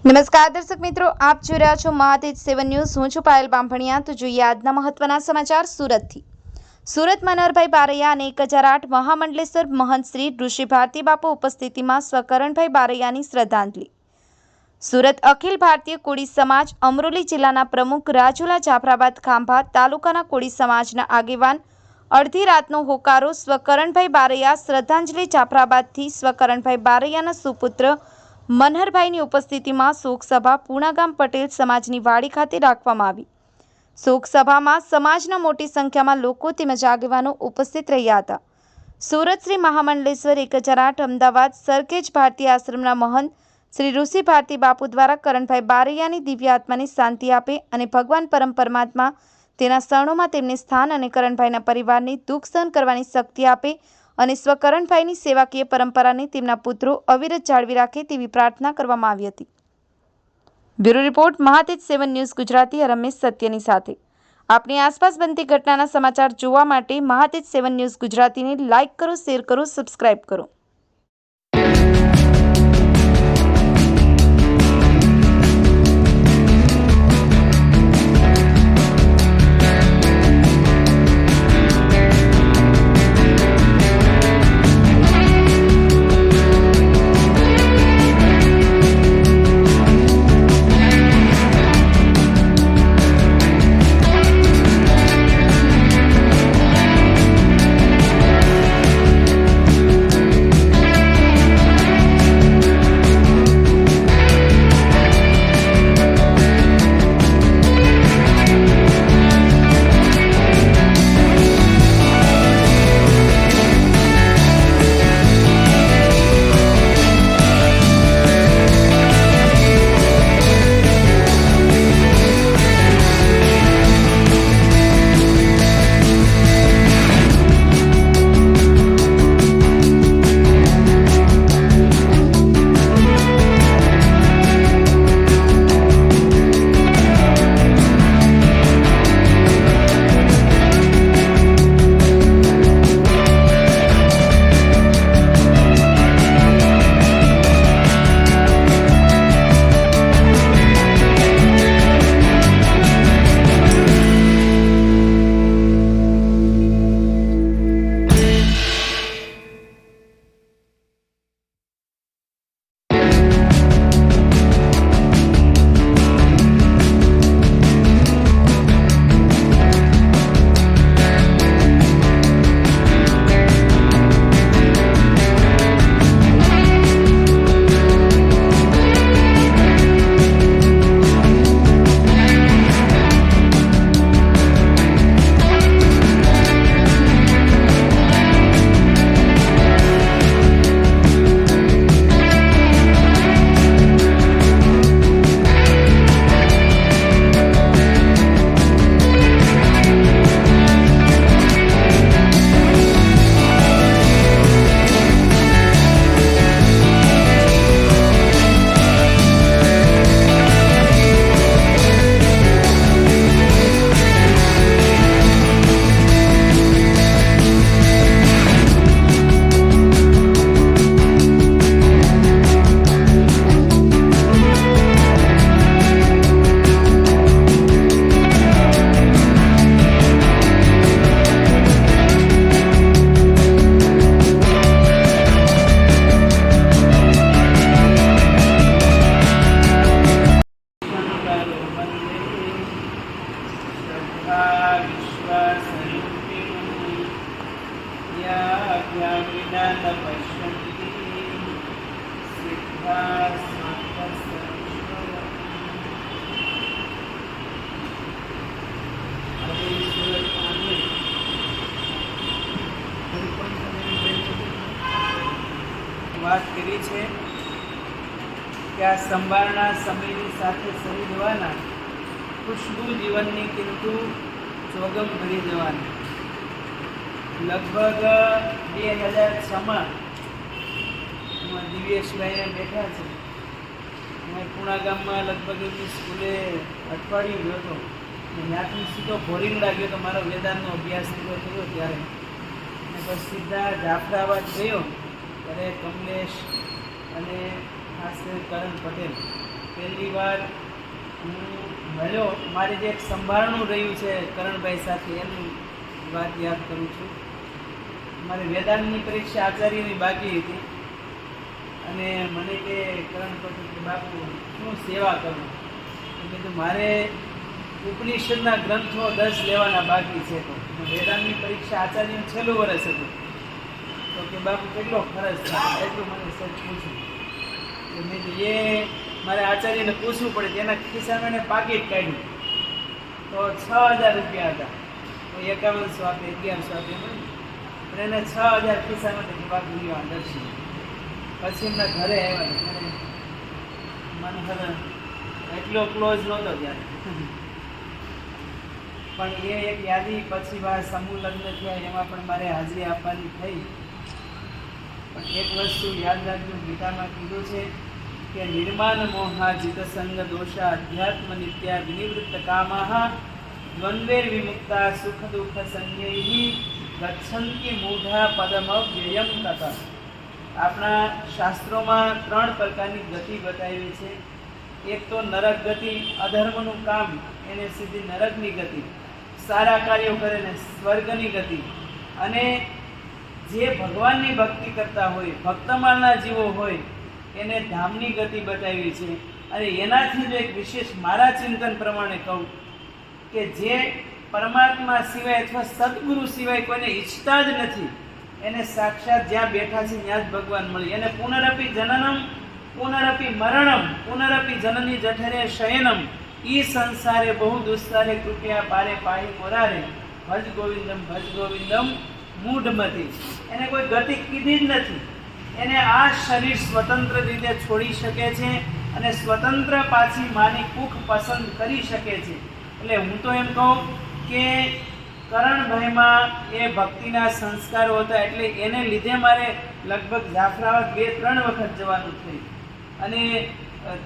નમસ્કાર દર્શક મિત્રો, આપ જોઈ રહ્યા છો મહાતેજ 7 ન્યૂઝ। હું છું પાયલ બામભણિયા। તો જોઈએ આજના મહત્વના સમાચાર સુરતથી। સુરત મનહરભાઈ બારૈયા અને 1008 મહામંડલેશ્વર મહંત શ્રી ઋષિ ભારતી બાપુ ઉપસ્થિતિમાં સ્વકરણભાઈ બારૈયાની શ્રદ્ધાંજલિ। સુરત અખિલ ભારતીય કોળી સમાજ અમરોલી જિલ્લાના પ્રમુખ રાજુલા જાફરાબાદ ખાંભા તાલુકાના કોળી સમાજના આગેવાન અડધી રાતનો હોકારો સ્વકરણભાઈ બારૈયા શ્રદ્ધાંજલિ જાફરાબાદથી સ્વકરણભાઈ બારૈયાના સુપુત્ર મનહરભાઈની ઉપસ્થિતિમાં શોકસભા પૂણાગામ પટેલ સમાજની વાડી ખાતે રાખવામાં આવી। શોકસભામાં સમાજના મોટી સંખ્યામાં લોકો તેમજ આગેવાનો ઉપસ્થિત રહ્યા હતા। સુરત શ્રી મહામંડલેશ્વર 1008 અમદાવાદ સરખેજ ભારતી આશ્રમના મહંત શ્રી ઋષિ ભારતી બાપુ દ્વારા કરણભાઈ બારૈયાની દિવ્ય આત્માને શાંતિ આપે અને ભગવાન પરમ પરમાત્મા તેના શરણોમાં તેમને સ્થાન અને કરણભાઈના પરિવારને દુઃખ સહન કરવાની શક્તિ આપે અને સ્વકરણભાઈની સેવાકીય પરંપરાને તેમના પુત્રો અવિરત જાળવી રાખે તેવી પ્રાર્થના કરવામાં આવી હતી। Bureau report Mahatej 7 news Gujarati. Ramesh સત્યની સાથે આપની આસપાસ બનતી ઘટનાના સમાચાર જોવા માટે મહાતેજ 7 ન્યૂઝ ગુજરાતીને લાઇક કરો, શેર કરો, સબસ્ક્રાઇબ કરો। વાત કરી છે કે આ સંભાળના સમયની સાથે સરી જવાના ખુશ્બુ જીવનની કિંતુ ચોગમ ભરી જવાની। લગભગ 2006માં દિવ્યેશભાઈને બેઠા છે। હું પૂણા ગામમાં લગભગ એમની સ્કૂલે અઠવાડિયું ગયો હતો। ત્યાંથી સીધો ભોરિંગડા ગયો તો મારો વેદાંતનો અભ્યાસ પૂરો થયો ત્યારે, અને પછી સીધા જાફરાબાદ ગયો ત્યારે કમલેશ અને ખાસ કરીને કરણ પટેલ પહેલી વાર હું મળ્યો, મારે જે એક સંભાળણું રહ્યું છે કરણભાઈ સાથે, એની વાત યાદ કરું છું. મારી વેદાંતની પરીક્ષા આચાર્યની બાકી હતી અને મને કે કરણ કહ્યું કે બાપુ શું સેવા કરું? એટલે તો મારે ઉપનિષદના ગ્રંથો 10 લેવાના બાકી છે. તો વેદાંતની પરીક્ષા આચાર્યનું છેલ્લું વર્ષ હતું. તો કે બાપુ કેટલો ખર્ચ થાય? એટલું મને સચ પૂછ્યું. તો મેં તો એ મારે આચાર્યને પૂછવું પડે. તેના ખિસ્સામાં એને પાકીટ કાઢ્યું તો 6000 રૂપિયા હતા. તો 5100 આપે, 1100 આપે, પણ એને 6000 ખિસ્સામાં બાપુ લેવા દર્શન. પછી એમના ઘરે આવ્યા. મનહર એટલો ક્લોઝ નહોતો ત્યારે, પણ એ એક યાદી પછી વાર સમૂહ લગ્ન થયા એમાં પણ મારે હાજરી આપવાની થઈ. પણ એક વસ્તુ યાદ રાખજો, ગીતામાં કીધું છે કે નિર્માણ મોહા જીત સંગ દોષા અધ્યાત્મ નિત્યા વિનિવૃત્ત કામાહ દ્વંદ્વેર વિમુક્તા સુખ દુઃખ સંજ્ઞૈ ગચ્છન્તિ મૂઢા પદમ વ્યયમ તત. આપણા શાસ્ત્રોમાં 3 પ્રકારની ગતિ બતાવી છે. એક તો નરક ગતિ, અધર્મનું કામ એને સીધી નરકની ગતિ, સારા કાર્યો કરે ને સ્વર્ગની ગતિ, અને જે ભગવાનની ભક્તિ કરતા હોય, ભક્તમાળના જીવો હોય એને ધામની ગતિ બતાવી છે. અને એનાથી જો એક વિશેષ મારા ચિંતન પ્રમાણે કહું કે જે પરમાત્મા સિવાય અથવા સદગુરુ સિવાય કોઈને ઈચ્છતા જ નથી, એને સાક્ષાત જ્યાં બેઠા છે ત્યાં જ ભગવાન મળી. એને પુનરપી જનનમ પુનરપી મરણમ પુનરપી જનની જઠરે શયનમ ઈ સંસારે બહુ દુસ્તારે કૃપયા પારે પાહી મોરારે ભજ ગોવિંદમ મૂઢમતી. એને કોઈ ગતિ કીધી જ નથી. એને આ શરીર સ્વતંત્ર રીતે છોડી શકે છે અને સ્વતંત્ર પાછી માની કુખ પસંદ કરી શકે છે. એટલે હું તો એમ કહું કે કરણભાઈમાં એ ભક્તિના સંસ્કારો હતા, એટલે એને લીધે મારે લગભગ જાફરાબાદ 2-3 વખત જવાનું થયું. અને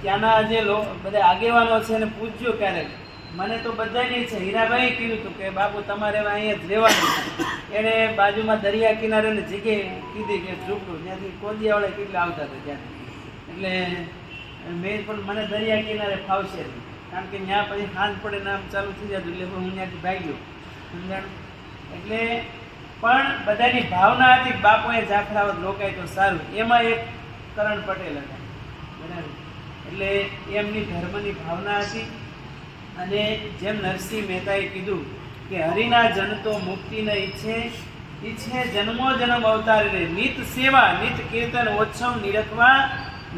ત્યાંના જે બધા આગેવાનો છે એને પૂછજો ક્યારેક. મને તો બધાને છે. હીરાભાઈ કીધું હતું કે બાપુ તમારે અહીંયા જ રહેવાનું. એને બાજુમાં દરિયા કિનારેની જગ્યાએ કીધી કે ઝૂંપડું, ત્યાંથી કોદિયાવાળે કેટલા આવતા હતા ત્યાંથી. એટલે મેં પણ મને દરિયા કિનારે ફાવશે નહીં, કારણ કે ત્યાં પછી હાથ પડે નામ ચાલુ થઈ જતું. એટલે હું ત્યાંથી ભાગ્યો, સમજાણ. એટલે પણ બધાની ભાવના હતી બાપુએ જાફરાબાદ રોકાય તો સારું. એમાં એક કરણ પટેલ હતા, બરાબર. એટલે એમની ધર્મની ભાવના હતી. અને જેમ નરસિંહ મહેતાએ કીધું કે હરિના જન તો મુક્તિ ન ઈચ્છે જન્મો જન્મ અવતાર રે, નિત સેવા નિત કીર્તન ઓછવ નિરખવા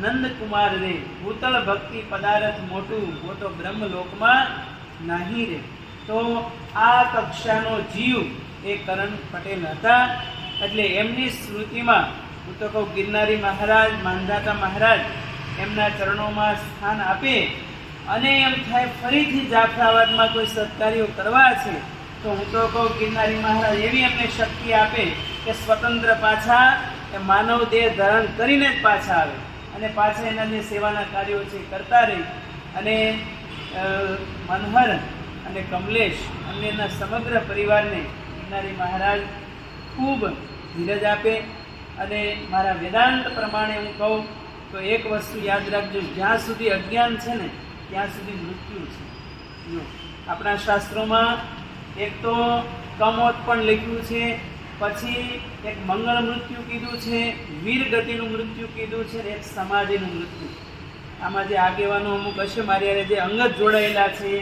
નંદકુમાર રે, ભૂતળ ભક્તિ પદાર્થ મોટું હો તો બ્રહ્મલોકમાં નાહી રે. તો આ કક્ષાનો જીવ એ કરણ પટેલ હતા. એટલે એમની સ્મૃતિમાં હું તો કહું ગિરનારી મહારાજ, માંધાતા મહારાજ એમના ચરણોમાં સ્થાન આપે અને એમ થાય ફરીથી જાફરાબાદમાં કોઈ સત્કાર્યો કરવા છે તો હું તો કહું ગિરનારી મહારાજ એવી એમને શક્તિ આપે કે સ્વતંત્ર પાછા એ માનવ દેહ ધારણ કરીને જ પાછા આવે અને પાછા એના જે સેવાના કાર્યો છે કરતા રહી. અને મનહર અને કમલેશ અને એના સમગ્ર પરિવારને ગિરનારી મહારાજ ખૂબ ધીરજ આપે. અને મારા વેદાંત પ્રમાણે હું કહું તો એક વસ્તુ યાદ રાખજો, જ્યાં સુધી અજ્ઞાન છે ને ત્યાં સુધી મૃત્યુ છે. આપણા શાસ્ત્રોમાં એક તો કમોત પણ લખ્યું છે, પછી એક મંગળ મૃત્યુ કીધું છે, વીર ગતિનું મૃત્યુ કીધું છે, એક સમાધિનું મૃત્યુ. આમાં જે આગેવાનો અમુક હશે મારી હારે જે અંગત જોડાયેલા છે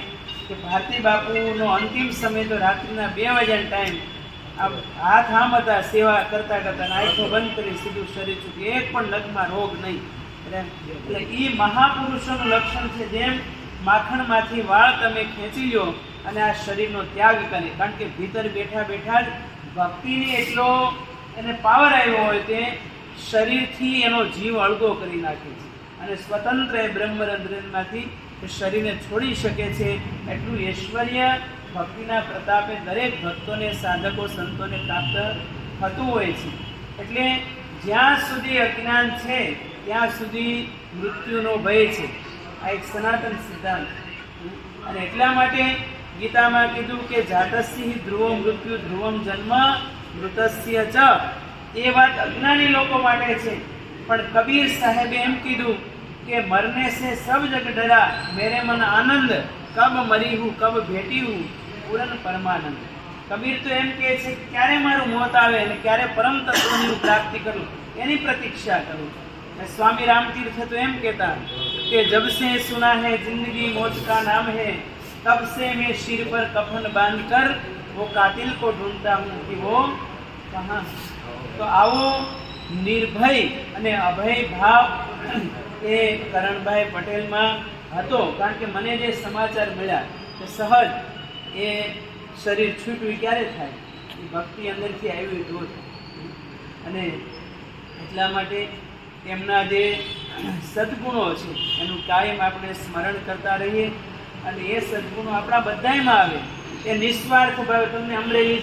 કે ભારતી બાપુનો અંતિમ સમય તો રાત્રિના 2 વાગ્યાનો ટાઈમ, હાથ આમ હતા સેવા કરતા કરતા, આંખો બંધ કરી સીધું શરીર છૂટ્યું, એક પણ નખમાં રોગ નહીં. એટલે એ મહાપુરુષોનું લક્ષણ છે. જેમ માખણમાંથી વાળ તમે ખેંચી લો અને આ શરીરનો ત્યાગ કરે, કારણ કે ભીતર બેઠા બેઠા જ ભક્તિની એટલો એને પાવર આવ્યો હોય તે શરીરથી એનો જીવ અળગો કરી નાખે છે અને સ્વતંત્ર એ બ્રહ્મરંધ્રમાંથી શરીરને છોડી શકે છે. એટલું ઐશ્વર્ય ભક્તિના પ્રતાપે દરેક ભક્તોને, સાધકો, સંતોને પ્રાપ્ત થતું હોય છે. એટલે જ્યાં સુધી અજ્ઞાન છે ત્યાં સુધી મૃત્યુનો ભય છે. આ એક સનાતન સિદ્ધાંત. અને એટલા માટે ગીતામાં કીધું કે જાતસ્ય ધ્રુવો મૃત્યુ ધ્રુવમ જન્મ મૃતસ્ય ચ. એ વાત અજ્ઞાની લોકો માટે છે, પણ કબીર સાહેબે એમ કીધું कि मरने से सब जग डरा, मेरे मन आनंद, कब मरी हूँ कब भेटी हूँ पूरन परमानंद. કબીર તો એમ કહે છે કે ક્યારે મારું મોત આવે અને ક્યારે પરમ તત્વની હું પ્રાપ્તિ કરું એની પ્રતીક્ષા કરું. અને સ્વામી રામતીર્થ તો એમ કહેતા કે જબ સે સુના હૈ જિંદગી મોત કા નામ હૈ, તબ से मैं सिर पर कफन बांध कर वो कातिल को ढूंढता हूँ कि वो कहाँ. તો આવો નિર્ભય અને અભય ભાવ એ કરણભાઈ પટેલમાં હતો. કારણ કે મને જે સમાચાર મળ્યા તે સહજ એ શરીર છૂટવું ક્યારે થાય, એ ભક્તિ અંદરથી આવી તો થાય. અને એટલા માટે એમના જે સદ્ગુણો છે એનું કાયમ આપણે સ્મરણ કરતા રહીએ અને એ સદ્ગુણો આપણા બધાયમાં આવે. એ નિસ્વાર્થ ભાવે તમને અમરેલી